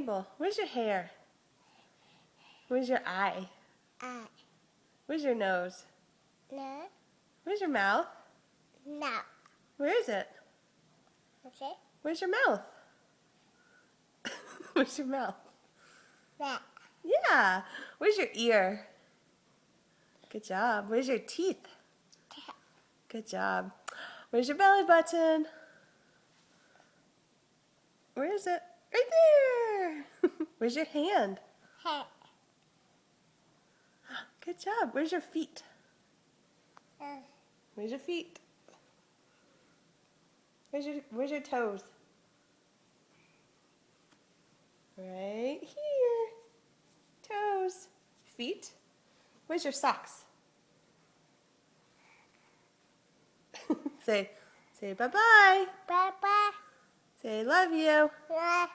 table. Where's your hair? Where's your eye? Eye. Where's your nose? No. Where's your mouth? No. Where is it? Okay. Where's your mouth? Where's your mouth? That. Yeah. Where's your ear? Good job. Where's your teeth? Good job. Where's your belly button? Where is it? Right there. Where's your hand? Head. Good job. Where's your feet? Uh, Where's your feet? Where's your toes? Right here. Toes. Feet. Where's your socks? say bye-bye. Bye-bye. Say love you. Bye.